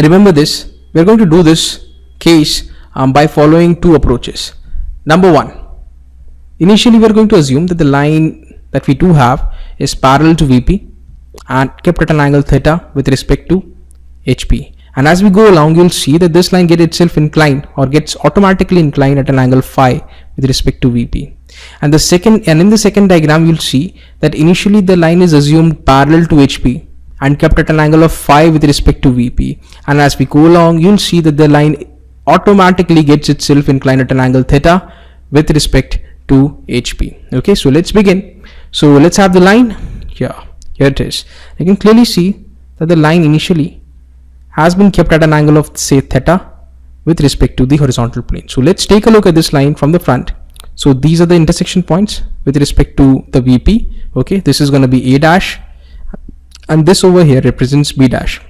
remember this, we're going to do this case by following two approaches. Number one, initially we're going to assume that the line that we do have is parallel to VP and kept at an angle theta with respect to HP. And as we go along, you'll see that this line gets itself inclined or gets automatically inclined at an angle phi with respect to VP. And in the second diagram, you'll see that initially the line is assumed parallel to HP and kept at an angle of phi with respect to VP. And as we go along, you'll see that the line automatically gets itself inclined at an angle theta with respect to HP. Okay, so let's begin. So let's have the line here. Here it is. You can clearly see that the line initially has been kept at an angle of say theta with respect to the horizontal plane. So let's take a look at this line from the front. So these are the intersection points with respect to the VP. Okay, this is going to be A dash and this over here represents B dash.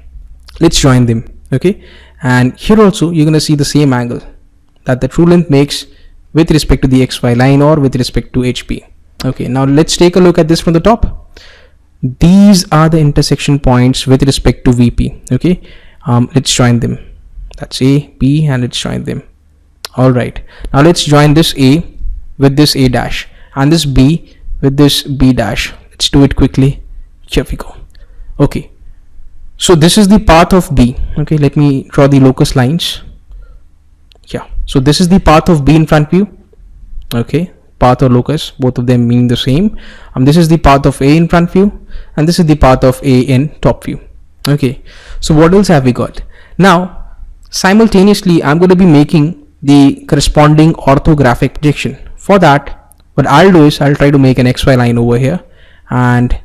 Let's join them. Okay, and here also you're going to see the same angle that the true length makes with respect to the XY line or with respect to HP. Okay, now let's take a look at this from the top. These are the intersection points with respect to VP. Okay, let's join them. That's A, B, and let's join them. All right, now let's join this A with this A dash and this B with this B dash. Let's do it quickly. Here we go. Okay, so this is the path of B. Okay, let me draw the locus lines. Yeah, so this is the path of B in front view. Okay, path or locus, both of them mean the same. This is the path of A in front view and this is the path of A in top view. Okay, so what else have we got? Now simultaneously I'm going to be making the corresponding orthographic projection. For that, what I'll do is I'll try to make an XY line over here, and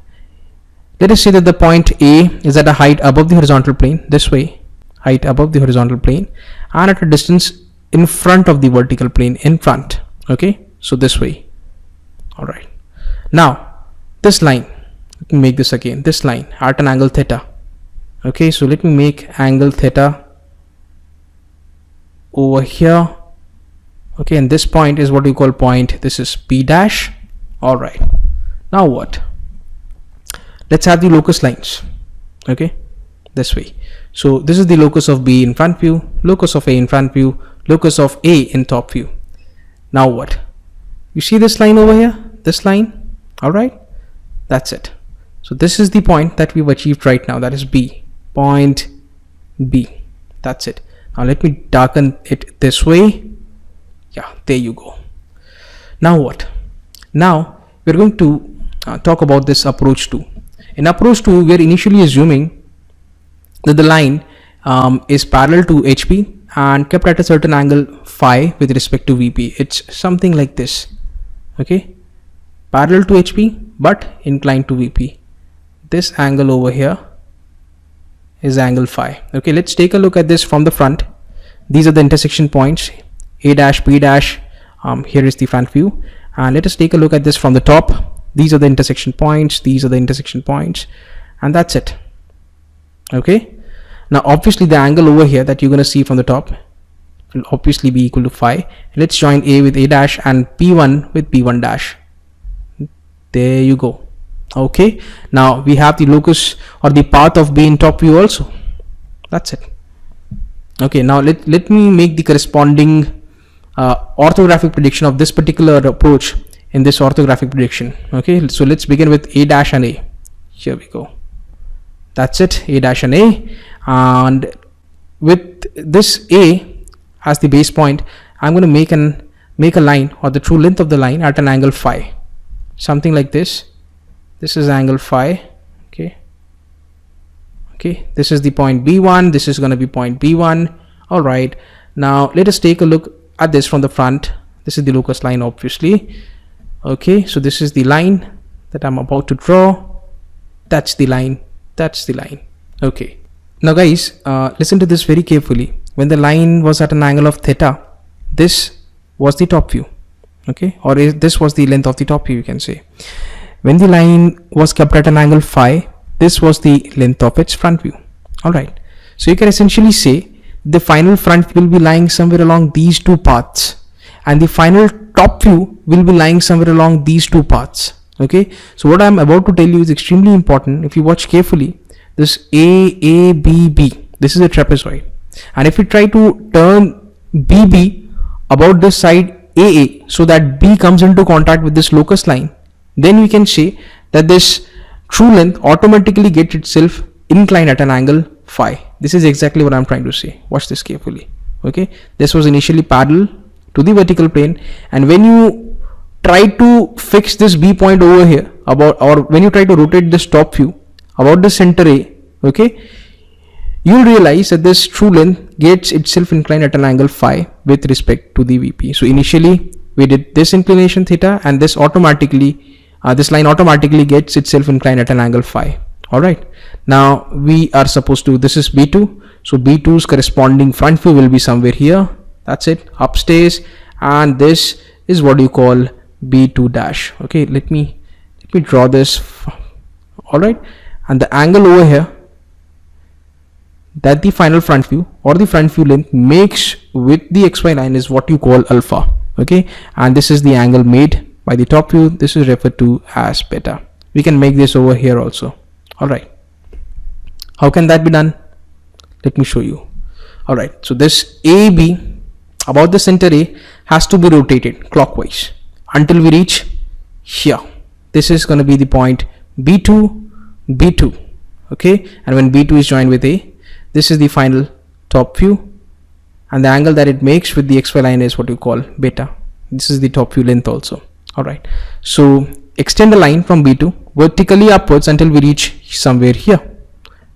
let us say that the point A is at a height above the horizontal plane, this way, height above the horizontal plane, and at a distance in front of the vertical plane in front. Okay, so this way. All right, now this line, let me make this again, this line at an angle theta. Okay, so let me make angle theta over here. Okay, and this point is what we call point, this is P dash. All right, now what? Let's have the locus lines. Okay, this way. So this is the locus of B in front view, locus of A in front view, locus of A in top view. Now what? You see this line over here, this line? All right, that's it. So this is the point that we've achieved right now, that is B, point B. That's it. Now let me darken it this way. Yeah, there you go. Now what? Now we're going to talk about this approach 2. In approach 2, we're initially assuming that the line is parallel to HP and kept at a certain angle phi with respect to VP. It's something like this. Okay, parallel to HP but inclined to VP. This angle over here is angle phi. Okay, let's take a look at this from the front. These are the intersection points, A dash, B dash. Here is the front view, and let us take a look at this from the top. These are the intersection points, these are the intersection points, and that's it. Okay, now obviously the angle over here that you're going to see from the top will obviously be equal to phi. Let's join A with A dash and P1 with P1 dash. There you go. Okay, now we have the locus or the path of B in top view also. That's it. Okay, now let me make the corresponding orthographic prediction of this particular approach in this orthographic prediction. Okay, so let's begin with A dash and A. Here we go. That's it, A dash and A. And with this A as the base point, I'm going to make a line or the true length of the line at an angle phi, something like this. This is angle phi. Okay, this is the point B1, this is going to be point B1. All right, now let us take a look at this from the front. This is the locus line obviously. Okay, so this is the line that I'm about to draw. That's the line, that's the line. Okay, now guys, listen to this very carefully. When the line was at an angle of theta, this was the top view. Okay, or this was the length of the top view, you can say. When the line was kept at an angle phi, this was the length of its front view. All right, so you can essentially say the final front will be lying somewhere along these two paths and the final top view will be lying somewhere along these two paths. Okay, so what I'm about to tell you is extremely important. If you watch carefully, this A, B, B, This is a trapezoid. And if we try to turn BB about this side AA so that B comes into contact with this locus line, then we can say that this true length automatically gets itself inclined at an angle phi. This is exactly what I'm trying to say. Watch this carefully. Okay, this was initially parallel to the vertical plane, and when you try to fix this B point over here about, or when you try to rotate this top view about the center A, okay, you'll realize that this true length gets itself inclined at an angle phi with respect to the VP. So initially we did this inclination theta, and this automatically this line automatically gets itself inclined at an angle phi. All right, now we are supposed to, this is B2, so B2's corresponding front view will be somewhere here. That's it, upstairs, and this is what you call B2 dash. Okay, let me draw this. All right, and the angle over here that the final front view or the front view length makes with the XY line is what you call alpha. Okay, and this is the angle made by the top view. This is referred to as beta. We can make this over here also. All right, how can that be done? Let me show you. All right, so this AB about the center A has to be rotated clockwise until we reach here. This is going to be the point B2. Okay, and when B2 is joined with A, this is the final top view, and the angle that it makes with the XY line is what you call beta. This is the top view length also. All right, so extend the line from B2 vertically upwards until we reach somewhere here.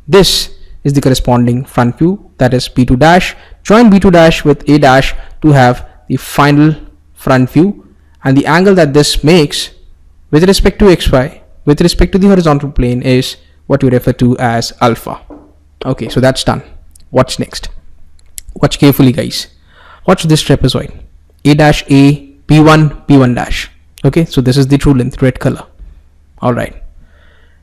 This is the corresponding front view, that is B2 dash. Join B2 dash with A dash to have the final front view, and the angle that this makes with respect to XY, with respect to the horizontal plane, is what we refer to as alpha. Okay, so that's done. What's next? Watch carefully, guys. Watch this trapezoid. A dash A, B1, B1 dash. Okay, so this is the true length, red color. All right.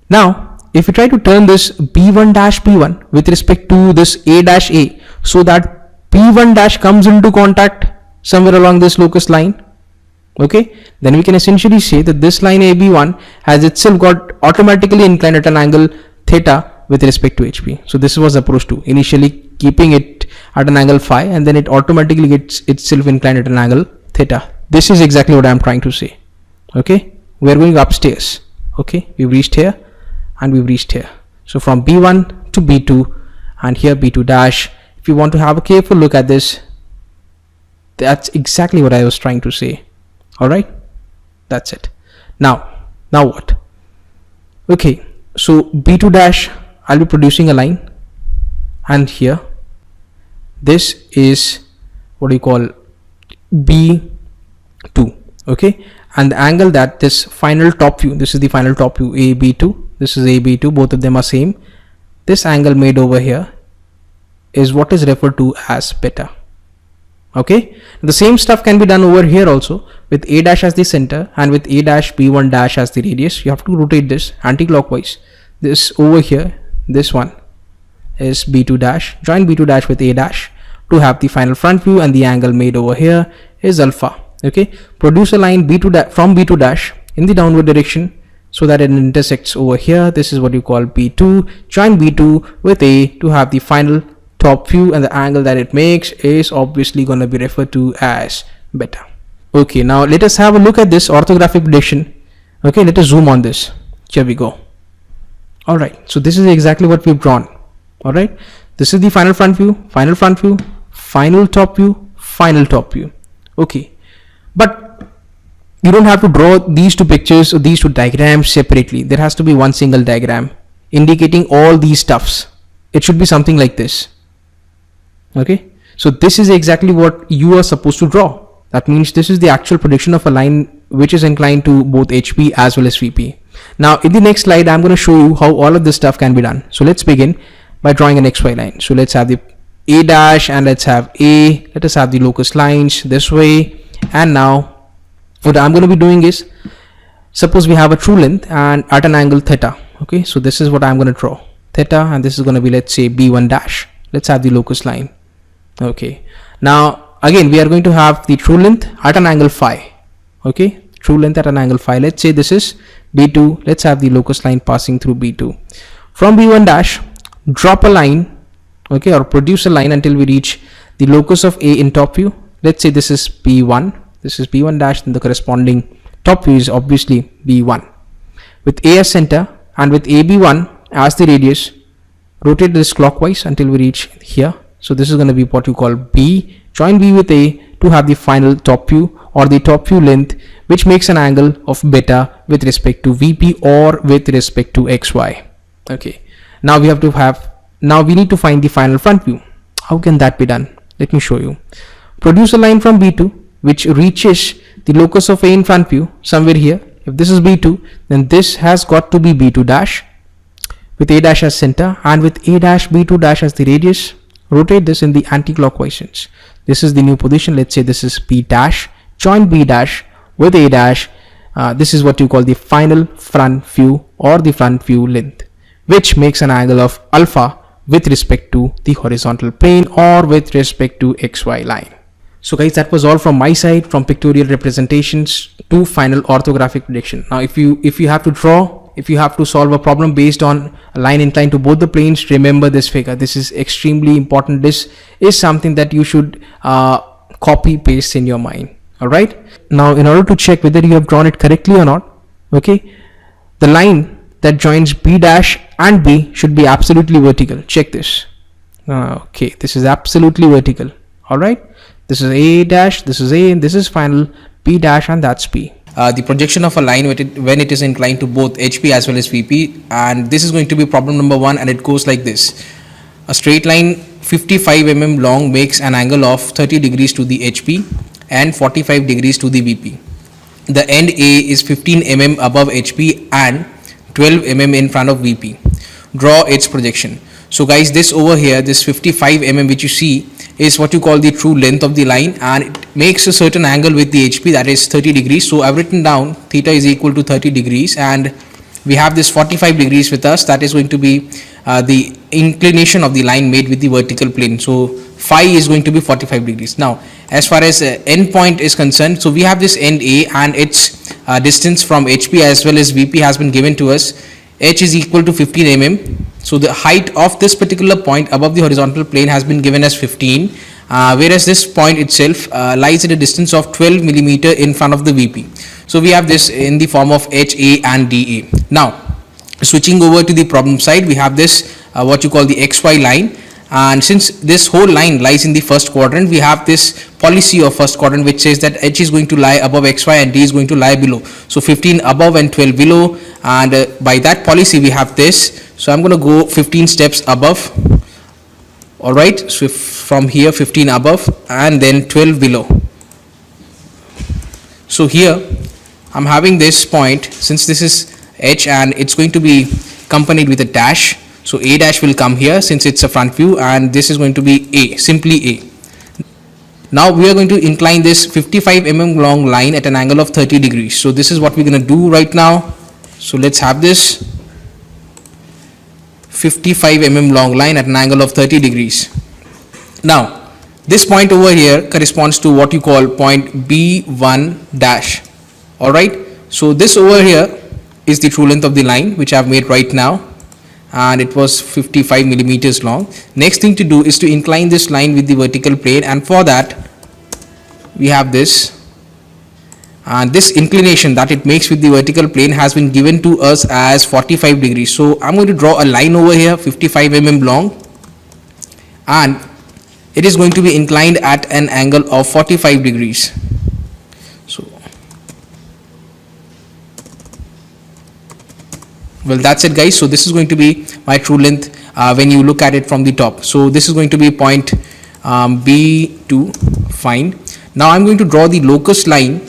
Now, if you try to turn this B1 dash B1 with respect to this A dash A, so that B1 dash comes into contact somewhere along this locus line, okay, then we can essentially say that this line AB1 has itself got automatically inclined at an angle theta with respect to HP. So this was approach 2, initially keeping it at an angle phi, and then it automatically gets itself inclined at an angle theta. This is exactly what I'm trying to say. Okay, we're going upstairs. Okay, we've reached here and we've reached here. So from B1 to B2, and here B2 dash. If you want to have a careful look at this, that's exactly what I was trying to say. All right, that's it. Now what? Okay, so B2 dash, I'll be producing a line, and here this is what you call B2. Okay, and the angle that this final top view, this is the final top view AB2, this is AB2, both of them are same. This angle made over here is what is referred to as beta. Okay, the same stuff can be done over here also with A dash as the center and with A dash B1 dash as the radius. You have to rotate this anti-clockwise. This over here, this one is B2 dash. Join B2 dash with A dash to have the final front view, and the angle made over here is alpha. Okay, produce a line B2 from B2 dash in the downward direction so that it intersects over here. This is what you call B2. Join B2 with A to have the final top view, and the angle that it makes is obviously going to be referred to as beta. Okay, now let us have a look at this orthographic projection. Okay, let us zoom on this. Here we go. All right, so this is exactly what we've drawn. All right, this is the final front view, final front view, final top view, final top view. Okay, but you don't have to draw these two pictures or these two diagrams separately. There has to be one single diagram indicating all these stuffs. It should be something like this. Okay, so this is exactly what you are supposed to draw. That means this is the actual projection of a line which is inclined to both HP as well as VP. Now in the next slide, I'm going to show you how all of this stuff can be done. So let's begin by drawing an XY line. So let's have the A dash, and let's have A. Let us have the locus lines this way. And now what I'm going to be doing is, suppose we have a true length and at an angle theta. Okay, so this is what I'm going to draw, theta, and this is going to be, let's say, B1 dash. Let's have the locus line. Okay, now again we are going to have the true length at an angle phi. Okay, true length at an angle phi. Let's say this is B2. Let's have the locus line passing through B2. From B1 dash, drop a line okay, or produce a line until we reach the locus of A in top view. Let's say this is B1, this is B1 dash, then the corresponding top view is obviously B1. With A as center and with AB1 as the radius, rotate this clockwise until we reach here. So this is going to be what you call B. Join B with A to have the final top view or the top view length, which makes an angle of beta with respect to VP or with respect to XY. Okay. Now we need to find the final front view. How can that be done? Let me show you. Produce a line from B2 which reaches the locus of A in front view somewhere here. If this is B2, then this has got to be B2 dash with A dash as center and with A dash B2 dash as the radius. Rotate this in the anti-clockwise sense. This is the new position. Let's say this is B dash. Join B dash with A dash. This is what you call the final front view or the front view length, which makes an angle of alpha with respect to the horizontal plane or with respect to XY line. So guys, that was all from my side, from pictorial representations to final orthographic prediction. Now if you have to solve a problem based on a line inclined to both the planes, remember this figure. This is extremely important. This is something that you should copy paste in your mind. All right. Now in order to check whether you have drawn it correctly or not, okay, the line that joins B dash and B should be absolutely vertical. Check this. Okay, this is absolutely vertical. All right. This is A dash, this is A, and this is final B dash, and that's B. The projection of a line when it is inclined to both HP as well as VP, and this is going to be problem number 1, and it goes like this. A straight line 55 mm long makes an angle of 30 degrees to the HP and 45 degrees to the VP. The end A is 15 mm above HP and 12 mm in front of VP. Draw its projection. So guys, this over here, this 55 mm which you see is what you call the true length of the line, and it makes a certain angle with the HP, that is 30 degrees. So I've written down theta is equal to 30 degrees, and we have this 45 degrees with us. That is going to be the inclination of the line made with the vertical plane. So phi is going to be 45 degrees. Now as far as end point is concerned, so we have this end A, and its distance from HP as well as VP has been given to us. H is equal to 15 mm. So the height of this particular point above the horizontal plane has been given as 15, whereas this point itself lies at a distance of 12 millimeter in front of the VP. So we have this in the form of HA and DA. Now switching over to the problem side, we have this what you call the XY line, and since this whole line lies in the first quadrant, we have this policy of first quadrant which says that H is going to lie above XY and D is going to lie below. So 15 above and 12 below, and by that policy we have this. So I'm going to go 15 steps above. All right, so from here 15 above and then 12 below. So here I'm having this point, since this is H and it's going to be accompanied with a dash. So A dash will come here since it's a front view, and this is going to be A, simply A. Now we are going to incline this 55 mm long line at an angle of 30 degrees. So this is what we're going to do right now. So let's have this 55 mm long line at an angle of 30 degrees. Now this point over here corresponds to what you call point B1 dash. All right. So this over here is the true length of the line which I've made right now, and it was 55 millimeters long. Next thing to do is to incline this line with the vertical plane, and for that we have this, and this inclination that it makes with the vertical plane has been given to us as 45 degrees. So I'm going to draw a line over here 55 mm long, and it is going to be inclined at an angle of 45 degrees. So well, that's it guys. So this is going to be my true length when you look at it from the top. So this is going to be point B2. Fine. Now I'm going to draw the locus line.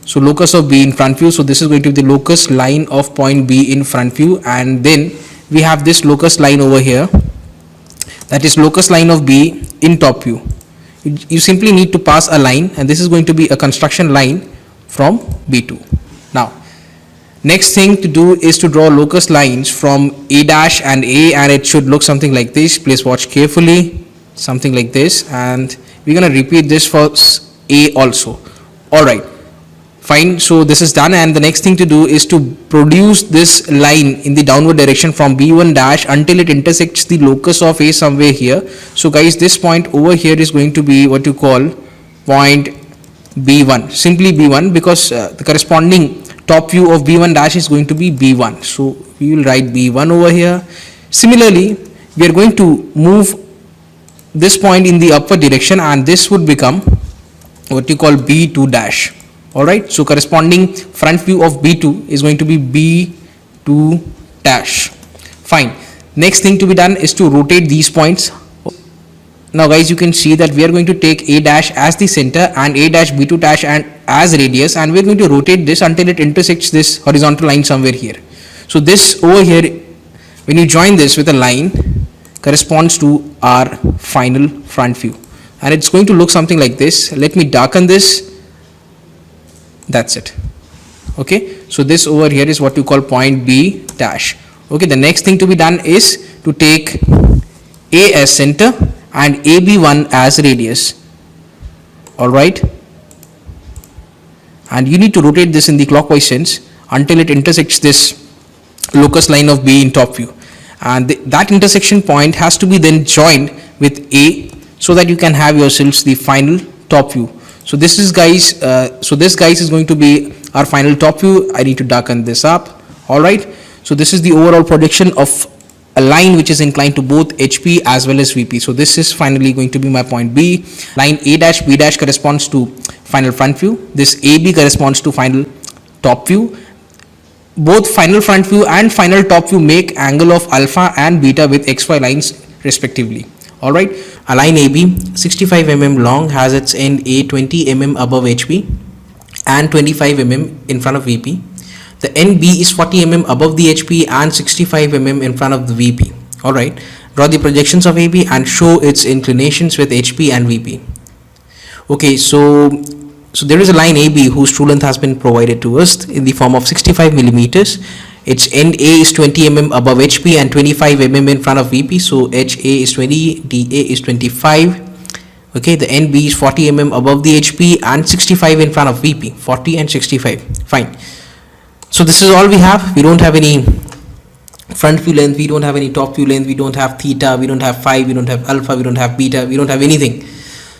So locus of B in front view. So this is going to be the locus line of point B in front view, and then we have this locus line over here, that is locus line of B in top view. You simply need to pass a line, and this is going to be a construction line from B2. Now next thing to do is to draw locus lines from A dash and A, and it should look something like this. Please watch carefully, something like this, and we're going to repeat this for A also. All right, Fine, so this is done, and the next thing to do is to produce this line in the downward direction from B1 dash until it intersects the locus of A somewhere here. So guys, this point over here is going to be what you call point B1, simply B1, because the corresponding top view of B1 dash is going to be B1. So we will write B1 over here. Similarly, we are going to move this point in the upward direction, and this would become what you call B2 dash. Alright, so corresponding front view of B2 is going to be B2 dash. Fine. Next thing to be done is to rotate these points. Now guys, you can see that we are going to take A dash as the center and A dash B2 dash and as radius, and we are going to rotate this until it intersects this horizontal line somewhere here. So this over here, when you join this with a line, corresponds to our final front view, and it's going to look something like this. Let me darken this. That's it. Okay, so this over here is what you call point B dash. Okay, the next thing to be done is to take A as center and AB1 as radius. All right, and you need to rotate this in the clockwise sense until it intersects this locus line of B in top view, and that intersection point has to be then joined with A, so that you can have yourselves the final top view. So this is guys, is going to be our final top view. I need to darken this up. All right, so this is the overall projection of a line which is inclined to both HP as well as VP. So this is finally going to be my point B. Line A dash B dash corresponds to final front view. This AB corresponds to final top view. Both final front view and final top view make angle of alpha and beta with XY lines respectively. Alright, a line AB 65 mm long has its end A 20 mm above HP and 25 mm in front of VP. The end B is 40 mm above the HP and 65 mm in front of the VP. Alright, draw the projections of AB and show its inclinations with HP and VP. Okay, so there is a line AB whose true length has been provided to us in the form of 65 millimeters. Its end A is 20 mm above HP and 25 mm in front of VP. So HA is 20, DA is 25. Okay, the end B is 40 mm above the HP and 65 in front of VP. 40 and 65. Fine. So this is all we have. We don't have any front view length, we don't have any top view length, we don't have theta, we don't have phi, we don't have alpha, we don't have beta, we don't have anything.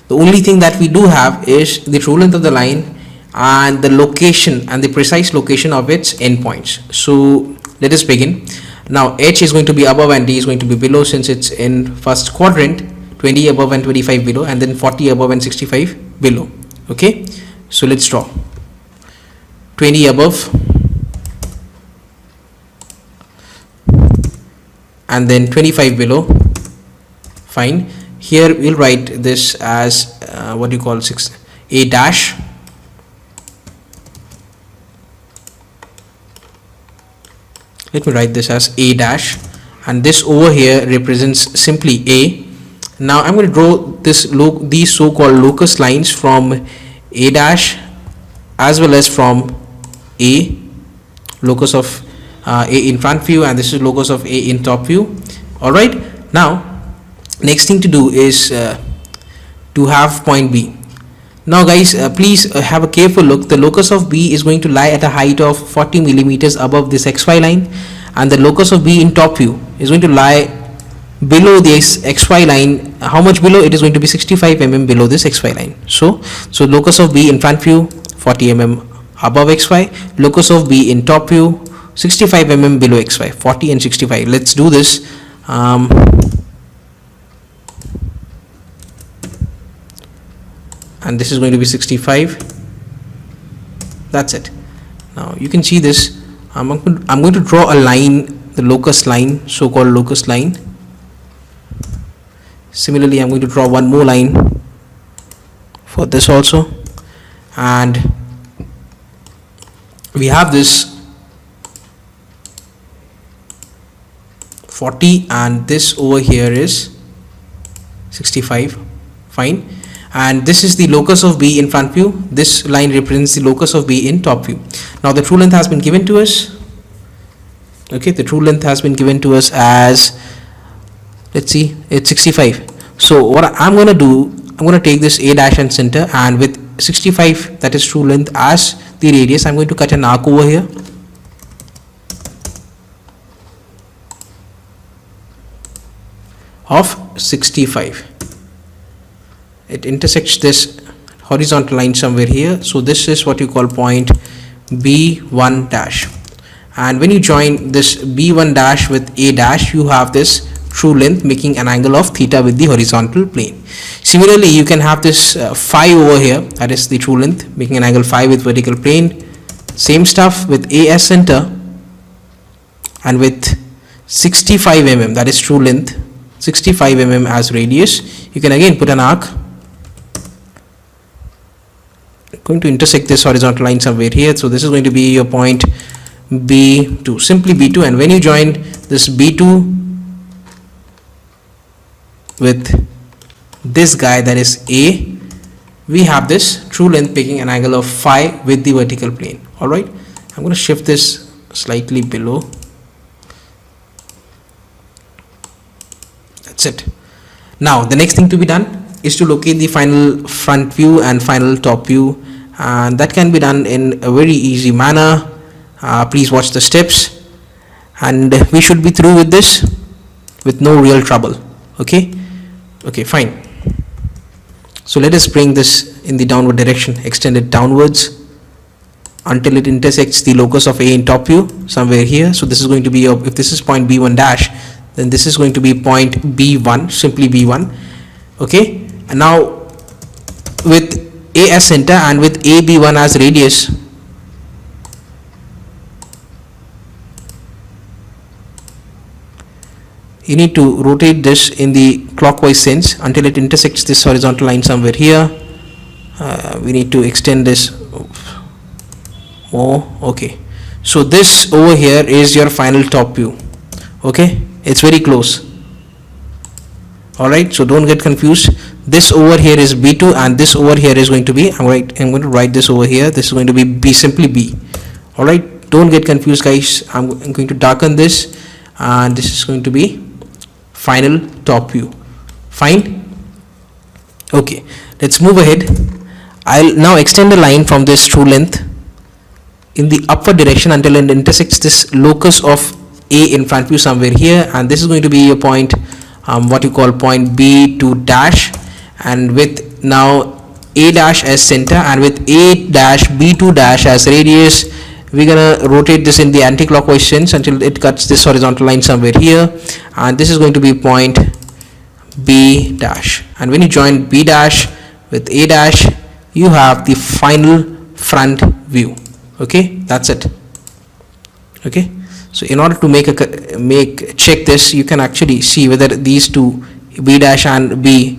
The only thing that we do have is the true length of the line and the location and the precise location of its endpoints. So let us begin. Now H is going to be above and D is going to be below, since it's in first quadrant. 20 above and 25 below, and then 40 above and 65 below. Okay, so let's draw. 20 above and then 25 below. Fine. Here we'll write this as what you call A dash. Let me write this as A dash, and this over here represents simply A. Now I'm going to draw these so-called locus lines from A dash as well as from A, locus of A in front view, and this is locus of A in top view. All right. Now next thing to do is to have point B. Now guys, please have a careful look. The locus of B is going to lie at a height of 40 millimeters above this XY line, and the locus of B in top view is going to lie below this XY line. How much below? It is going to be 65 mm below this XY line. So locus of B in front view 40 mm above XY, locus of B in top view 65 mm below XY, 40 and 65. Let's do this. And this is going to be 65. That's it. Now you can see this. I'm going to draw a line, the locus line, so-called locus line. Similarly, I'm going to draw one more line for this also, and we have this 40, and this over here is 65. Fine. And this is the locus of B in front view. This line represents the locus of B in top view. Now the true length has been given to us. Okay, the true length has been given to us as, let's see, it's 65. So what I'm going to do, I'm going to take this A dash and center, and with 65, that is true length, as the radius, I'm going to cut an arc over here. Of 65. It intersects this horizontal line somewhere here. So this is what you call point B1 dash. And when you join this B1 dash with A dash, you have this true length making an angle of theta with the horizontal plane. Similarly, you can have this phi over here, that is the true length making an angle phi with vertical plane. Same stuff with A as center and with 65 mm, that is true length, 65 mm as radius. You can again put an arc going to intersect this horizontal line somewhere here. So this is going to be your point B2, simply B2. And when you join this B2 with this guy, that is A, we have this true length making an angle of phi with the vertical plane. Alright, I'm going to shift this slightly below. That's it. Now the next thing to be done is to locate the final front view and final top view, and that can be done in a very easy manner. Please watch the steps and we should be through with this with no real trouble. Okay, fine. So let us bring this in the downward direction, extend it downwards until it intersects the locus of A in top view somewhere here. So this is going to be if this is point B1 dash, then this is going to be point B1, simply B1. Okay, and now with A as center and with AB1 as radius, you need to rotate this in the clockwise sense until it intersects this horizontal line somewhere here. We need to extend this more. Okay, so this over here is your final top view. Okay, it's very close. Alright, so don't get confused. This over here is B2 and this over here is going to be, I'm going to write this over here, this is going to be B, simply B. Alright, don't get confused guys. I'm going to darken this and this is going to be final top view. Fine. Okay, let's move ahead. I'll now extend the line from this true length in the upward direction until it intersects this locus of A in front view somewhere here, and this is going to be your point, what you call point B2 dash, and with now A dash as center and with A dash B2 dash as radius, we're gonna rotate this in the anti-clockwise sense until it cuts this horizontal line somewhere here, and this is going to be point B dash. And when you join B dash with A dash, you have the final front view. Okay, that's it. Okay, so in order to check this, you can actually see whether these two, B dash and B,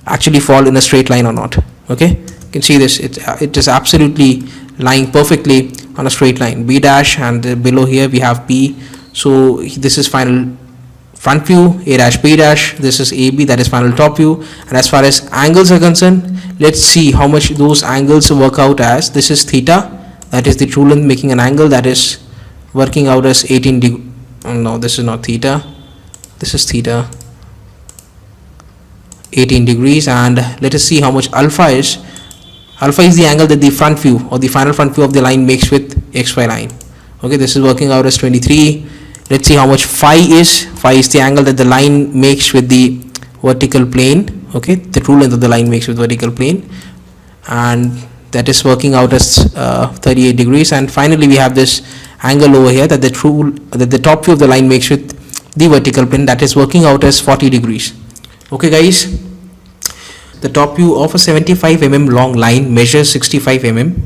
actually fall in a straight line or not. Okay, you can see this, it is absolutely lying perfectly on a straight line, B dash, and below here we have B. So this is final front view, A dash B dash, this is AB, that is final top view. And as far as angles are concerned, let's see how much those angles work out as. This is theta, that is the true length making an angle that is working out as 18 degrees. No, this is not theta, this is theta, 18 degrees. And let us see how much alpha is. Alpha is the angle that the front view or the final front view of the line makes with XY line. Okay, this is working out as 23. Let's see how much phi is. Phi is the angle that the line makes with the vertical plane. Okay, the true length of the line makes with vertical plane, and that is working out as 38 degrees. And finally we have this angle over here that the top view of the line makes with the vertical plane, that is working out as 40 degrees. Okay guys, the top view of a 75 mm long line measures 65 mm,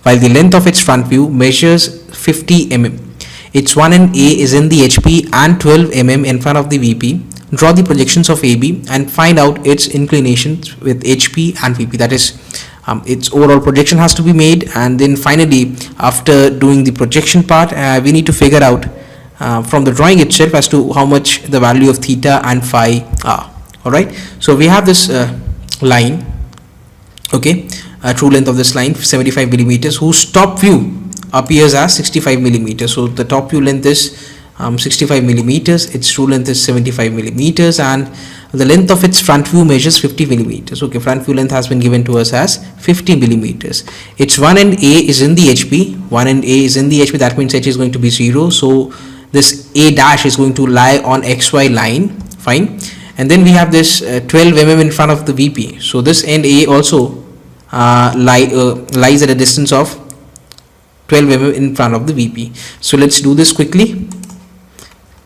while the length of its front view measures 50 mm. Its 1 and A is in the HP and 12 mm in front of the VP. Draw the projections of AB and find out its inclinations with HP and VP. That is, its overall projection has to be made, and then finally after doing the projection part, we need to figure out from the drawing itself as to how much the value of theta and phi are. Alright, so we have this line, okay, true length of this line 75 millimeters, whose top view appears as 65 millimeters. So the top view length is 65 millimeters, its true length is 75 millimeters, and The length of its front view measures 50 millimeters. Okay, front view length has been given to us as 50 millimeters. Its 1 and A is in the HP. 1 and A is in the HP. That means H is going to be 0. So this A dash is going to lie on XY line. Fine. And then we have this 12 mm in front of the VP. So this end A also lies at a distance of 12 mm in front of the VP. So let's do this quickly.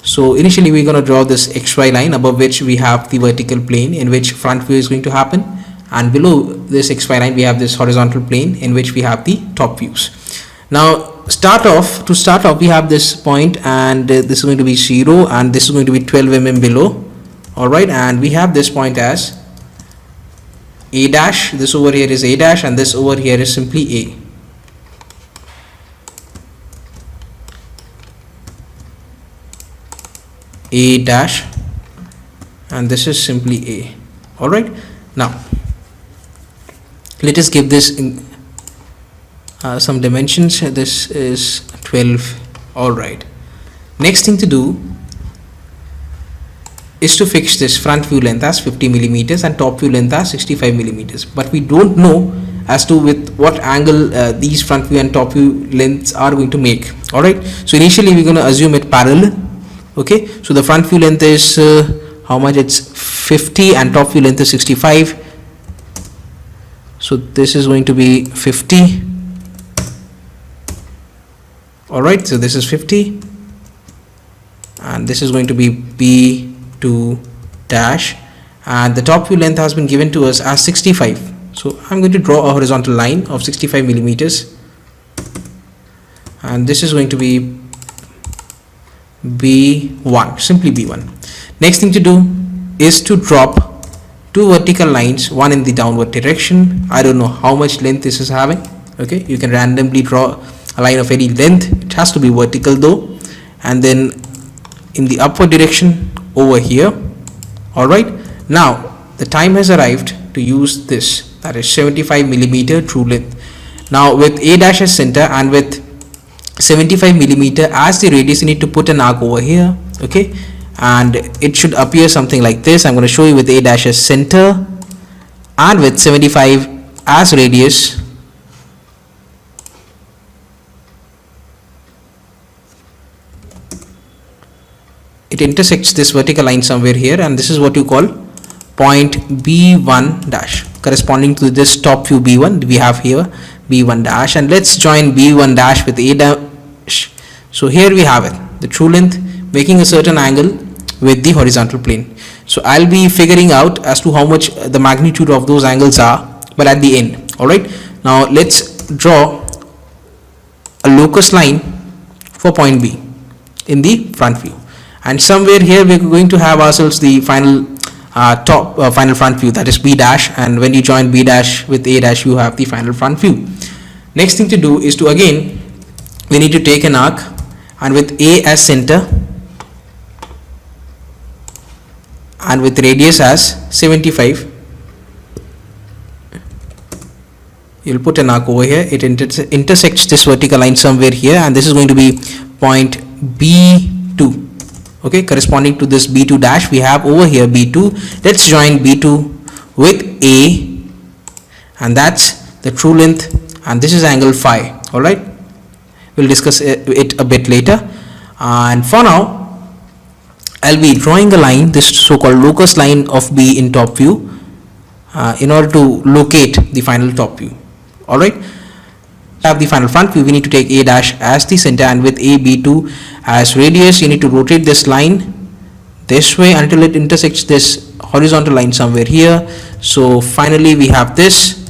So initially we're going to draw this XY line above which we have the vertical plane in which front view is going to happen, and below this XY line we have this horizontal plane in which we have the top views. Now to start off we have this point, and this is going to be 0, and this is going to be 12 mm below. Alright, and we have this point as A dash, this over here is A dash, and this over here is simply A. A dash, and this is simply A. Alright, now let us give this some dimensions. This is 12. Alright, next thing to do is to fix this front view length as 50 millimeters and top view length as 65 millimeters, but we don't know as to with what angle these front view and top view lengths are going to make. Alright, so initially we're going to assume it parallel. Okay, so the front view length is how much? It's 50, and top view length is 65. So this is going to be 50. Alright, so this is 50, and this is going to be B2 dash, and the top view length has been given to us as 65. So I'm going to draw a horizontal line of 65 millimeters, and this is going to be B1, simply B1. Next thing to do is to drop two vertical lines, one in the downward direction. I don't know how much length this is having. Okay, you can randomly draw a line of any length. It has to be vertical though, and then in the upward direction over here. Alright, now the time has arrived to use this, that is 75 millimeter true length. Now with A dash as center and with 75 millimeter as the radius, you need to put an arc over here. Okay, and it should appear something like this. I'm going to show you with A dash as center and with 75 as radius. It intersects this vertical line somewhere here, and this is what you call point B1 dash, corresponding to this top view B1 we have here, B1 dash, and let's join B1 dash with A dash. So here we have it, the true length making a certain angle with the horizontal plane. So I'll be figuring out as to how much the magnitude of those angles are, but at the end. Alright, now let's draw a locus line for point B in the front view, and somewhere here we're going to have ourselves the final final front view, that is B dash, and when you join B dash with A dash you have the final front view. Next thing to do is to, again, we need to take an arc, and with A as center and with radius as 75, you'll put an arc over here. It intersects this vertical line somewhere here, and this is going to be point B2. Okay, corresponding to this B2 dash we have over here B2. Let's join B2 with A, and that's the true length, and this is angle phi. Alright, we'll discuss it a bit later, and for now I'll be drawing a line, this so-called locus line of B in top view, in order to locate the final top view. Alright, have the final front view, we need to take A dash as the center, and with A B2 as radius, you need to rotate this line this way until it intersects this horizontal line somewhere here. So finally we have this.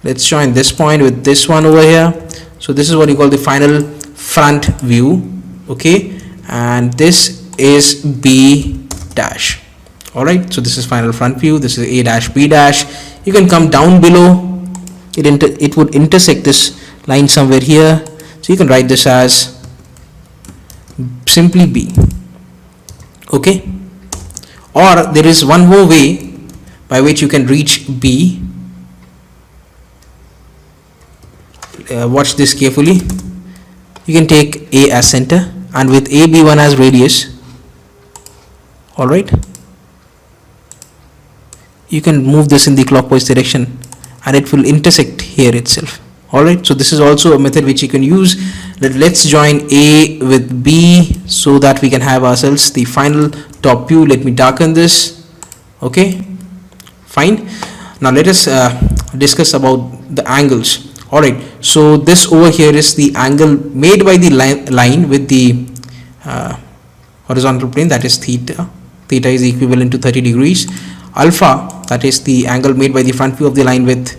Let's join this point with this one over here. So this is what you call the final front view. Okay, and this is B dash. Alright, so this is final front view, this is A dash B dash. You can come down below, it would intersect this line somewhere here, so you can write this as simply B. Okay, or there is one more way by which you can reach B. Watch this carefully. You can take A as center and with A B1 as radius. All right, you can move this in the clockwise direction and it will intersect here itself. All right, so this is also a method which you can use. Let's join A with B so that we can have ourselves the final top view. Let me darken this. Okay, fine. Now let us discuss about the angles. All right, so this over here is the angle made by the line with the horizontal plane, that is theta. Theta is equivalent to 30 degrees. Alpha, that is the angle made by the front view of the line with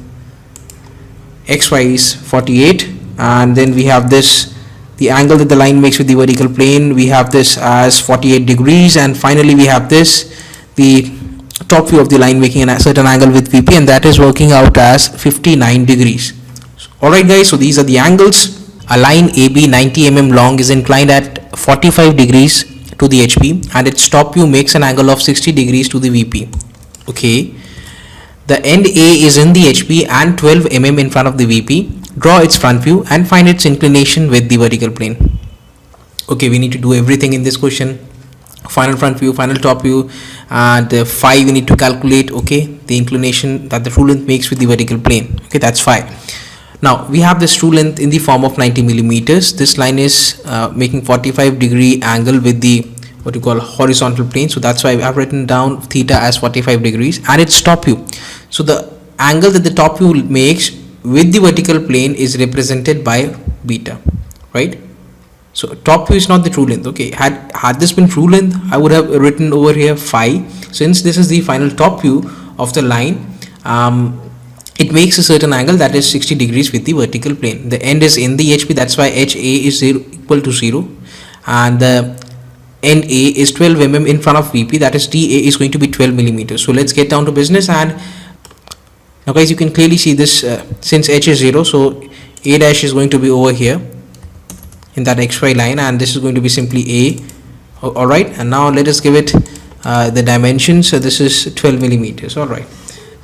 xy is 48, and then we have this, the angle that the line makes with the vertical plane, we have this as 48 degrees, and finally we have this, the top view of the line making a certain angle with VP, and that is working out as 59 degrees. Alright guys, so these are the angles. A line AB 90 mm long is inclined at 45 degrees to the HP, and its top view makes an angle of 60 degrees to the VP. Okay, the end A is in the HP and 12 mm in front of the VP. Draw its front view and find its inclination with the vertical plane. Okay, we need to do everything in this question. Final front view, final top view, and phi we need to calculate. Okay, the inclination that the true length makes with the vertical plane. Okay, that's phi. Now we have this true length in the form of 90 millimeters. This line is making 45 degree angle with the what you call horizontal plane, so that's why I have written down theta as 45 degrees, and its top view. So the angle that the top view makes with the vertical plane is represented by beta, right? So top view is not the true length. Okay, had this been true length, I would have written over here phi. Since this is the final top view of the line, it makes a certain angle that is 60 degrees with the vertical plane. The end is in the HP, that's why HA is equal to 0, and the NA is 12 mm in front of VP, that is DA is going to be 12 millimeters. So let's get down to business. And now guys, you can clearly see this, since H is 0, so A dash is going to be over here in that XY line, and this is going to be simply A. Alright, and now let us give it the dimensions. So this is 12 millimeters. Alright,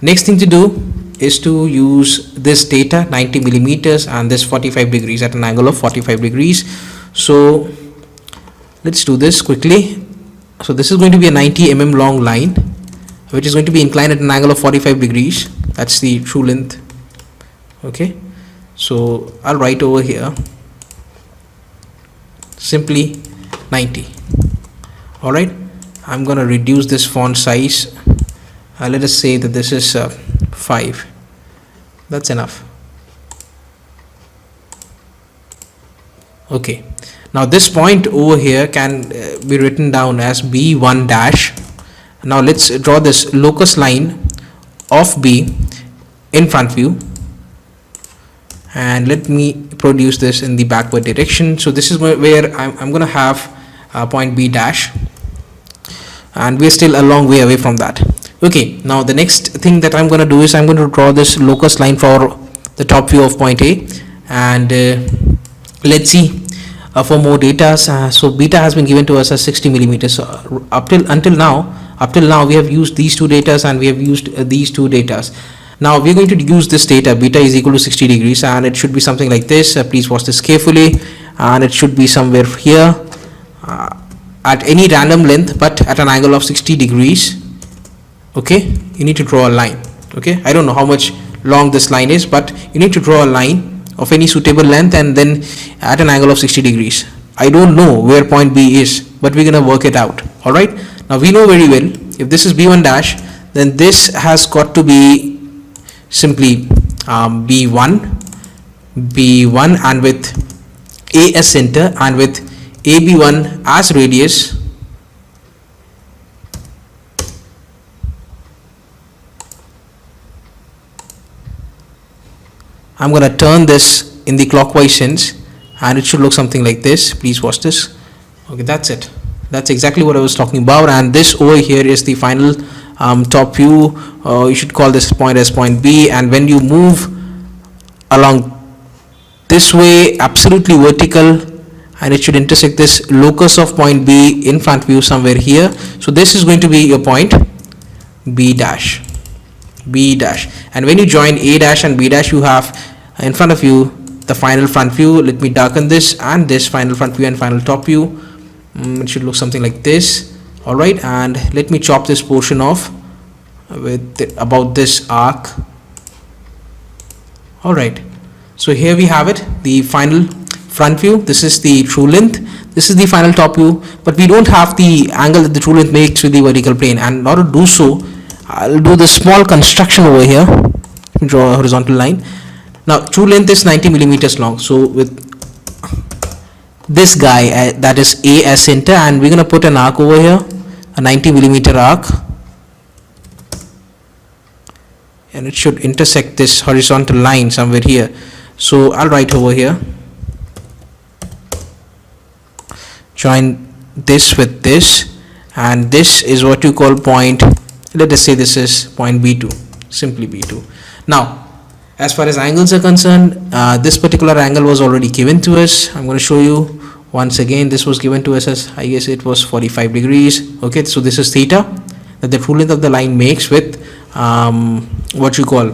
next thing to do is to use this data, 90 millimeters and this 45 degrees at an angle of 45 degrees. So let's do this quickly. So this is going to be a 90 mm long line which is going to be inclined at an angle of 45 degrees. That's the true length. Okay, so I'll write over here simply 90. All right, I'm going to reduce this font size. Let us say that this is 5. That's enough. Okay, now this point over here can be written down as B1 dash. Now let's draw this locus line of B in front view, and let me produce this in the backward direction. So this is where I'm going to have point B dash, and we're still a long way away from that. Okay, now the next thing that I'm going to do is I'm going to draw this locus line for the top view of point A, and let's see for more data. So beta has been given to us as 60 millimeters. So until now we have used these two datas, and we have used these two datas. Now we're going to use this data. Beta is equal to 60 degrees, and it should be something like this. Please watch this carefully, and it should be somewhere here at any random length but at an angle of 60 degrees. Okay, you need to draw a line. Okay, I don't know how much long this line is, but you need to draw a line of any suitable length and then at an angle of 60 degrees. I don't know where point B is, but we're gonna work it out. All right, now we know very well if this is B1 dash, then this has got to be simply B1 and with A as center and with AB1 as radius. I'm going to turn this in the clockwise sense, and it should look something like this. Please watch this. Okay, that's it. That's exactly what I was talking about, and this over here is the final top view. You should call this point as point B, and when you move along this way, absolutely vertical, and it should intersect this locus of point B in front view somewhere here. So this is going to be your point B dash. And when you join A dash and B dash, you have in front of you the final front view. Let me darken this, and this final front view and final top view. It should look something like this. All right, and let me chop this portion off with about this arc. All right, so here we have it, the final front view. This is the true length, this is the final top view, but we don't have the angle that the true length makes with the vertical plane, and in order to do so, I'll do this small construction over here. Draw a horizontal line. Now true length is 90 millimeters long, so with this guy, that is A as center, and we're going to put an arc over here, a 90 millimeter arc, and it should intersect this horizontal line somewhere here. So I'll write over here, join this with this, and this is what you call point, let us say this is point B2, simply B2. Now as far as angles are concerned, this particular angle was already given to us. I'm going to show you once again. This was given to us as, I guess it was 45 degrees. Okay, so this is theta that the true length of the line makes with what you call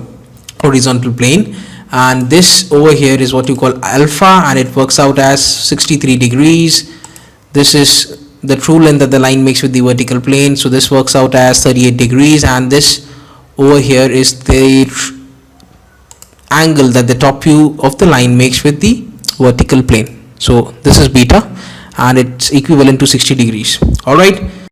horizontal plane, and this over here is what you call alpha, and it works out as 63 degrees. This is the true length that the line makes with the vertical plane, so this works out as 38 degrees, and this over here is the angle that the top view of the line makes with the vertical plane. So this is beta, and it's equivalent to 60 degrees. All right.